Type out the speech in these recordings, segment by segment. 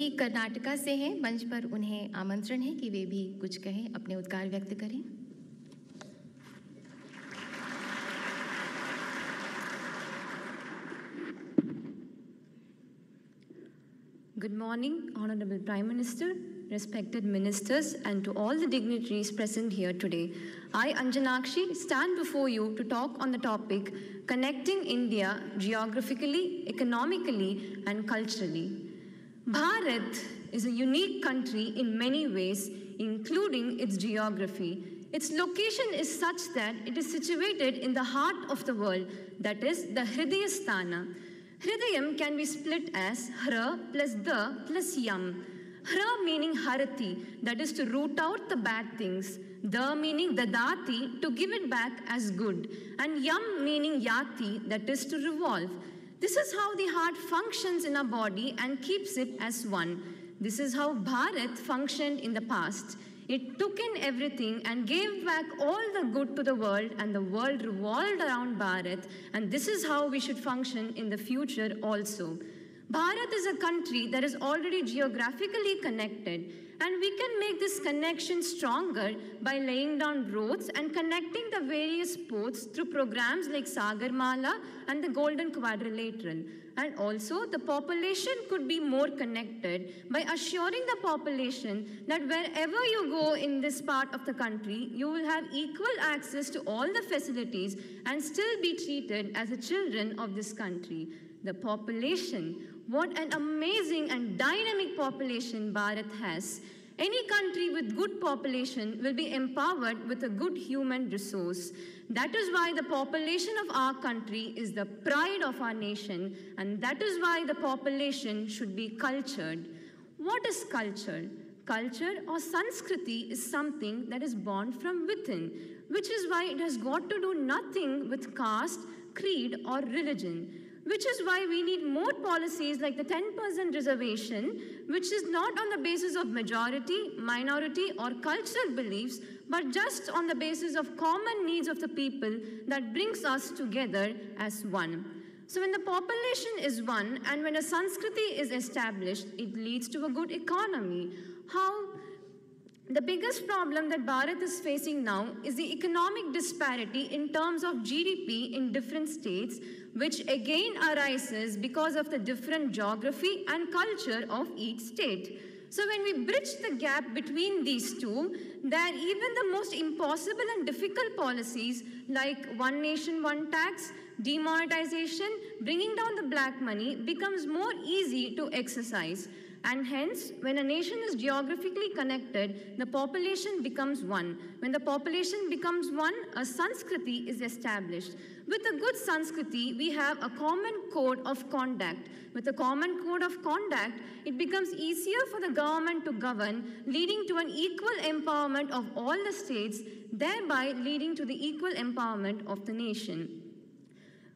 कर्नाटका से हैं, मंच पर उन्हें आमंत्रण है कि वे भी कुछ कहें, अपने उद्गार व्यक्त करें। Good morning, Honorable Prime Minister, respected ministers, and to all the dignitaries present here today. I, Anjanakshi, stand before you to talk on the topic connecting India geographically, economically, and culturally. Bharat is a unique country in many ways, including its geography. Its location is such that it is situated in the heart of the world, that is, the Hridayasthana. Hridayam can be split as Hra plus Da plus Yam. Hra meaning Harati, that is to root out the bad things. Da meaning Dadati, to give it back as good. And Yam meaning Yati, that is to revolve. This is how the heart functions in our body and keeps it as one. This is how Bharat functioned in the past. It took in everything and gave back all the good to the world, and the world revolved around Bharat, and this is how we should function in the future also. Bharat is a country that is already geographically connected, and we can make this connection stronger by laying down roads and connecting the various ports through programs like Sagarmala and the Golden Quadrilateral. And also, the population could be more connected by assuring the population that wherever you go in this part of the country, you will have equal access to all the facilities and still be treated as the children of this country. The population, what an amazing and dynamic population Bharat has. Any country with good population will be empowered with a good human resource. That is why the population of our country is the pride of our nation, and that is why the population should be cultured. What is culture? Culture or Sanskriti is something that is born from within, which is why it has got to do nothing with caste, creed, or religion. Which is why we need more policies like the 10% reservation, which is not on the basis of majority, minority, or cultural beliefs, but just on the basis of common needs of the people that brings us together as one. So when the population is one and when a Sanskriti is established, it leads to a good economy. How? The biggest problem that Bharat is facing now is the economic disparity in terms of GDP in different states, which again arises because of the different geography and culture of each state. So when we bridge the gap between these two, then even the most impossible and difficult policies like one nation, one tax, demonetization, bringing down the black money becomes more easy to exercise. And hence, when a nation is geographically connected, the population becomes one. When the population becomes one, a Sanskriti is established. With a good Sanskriti, we have a common code of conduct. With a common code of conduct, it becomes easier for the government to govern, leading to an equal empowerment of all the states, thereby leading to the equal empowerment of the nation.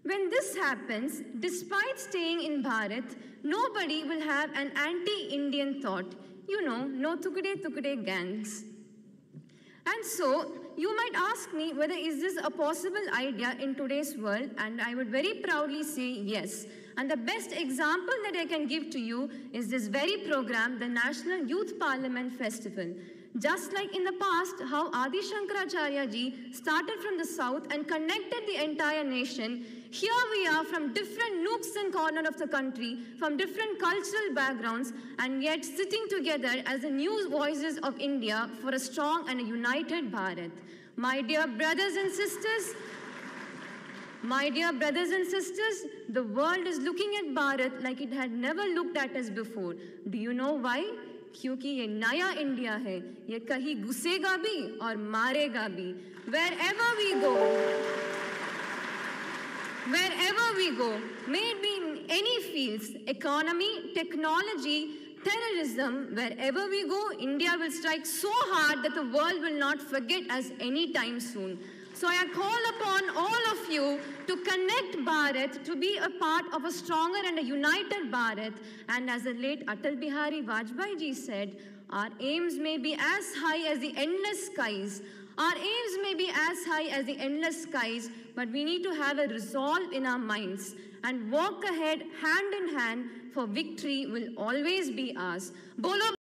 When this happens, despite staying in Bharat, nobody will have an anti-Indian thought. You know, no tukade gangs. And so, you might ask me whether is this a possible idea in today's world, and I would very proudly say yes. And the best example that I can give to you is this very program, the National Youth Parliament Festival. Just like in the past, how Adi Shankaracharya ji started from the south and connected the entire nation, here we are from different nooks and corners of the country, from different cultural backgrounds, and yet sitting together as the new voices of India for a strong and a united Bharat. My dear brothers and sisters, the world is looking at Bharat like it had never looked at us before. Do you know why? क्योंकि ये नया India है, ये कहीं घुसेगा भी और मारेगा भी. Wherever we go, may it be in any fields, economy, technology, terrorism, wherever we go, India will strike so hard that the world will not forget us anytime soon. So I call upon all of you to connect Bharat, to be a part of a stronger and a united Bharat. And as the late Atal Bihari Vajpayee ji said, our aims may be as high as the endless skies. Our aims may be as high as the endless skies, but we need to have a resolve in our minds. and walk ahead hand in hand, for victory will always be ours. Bolo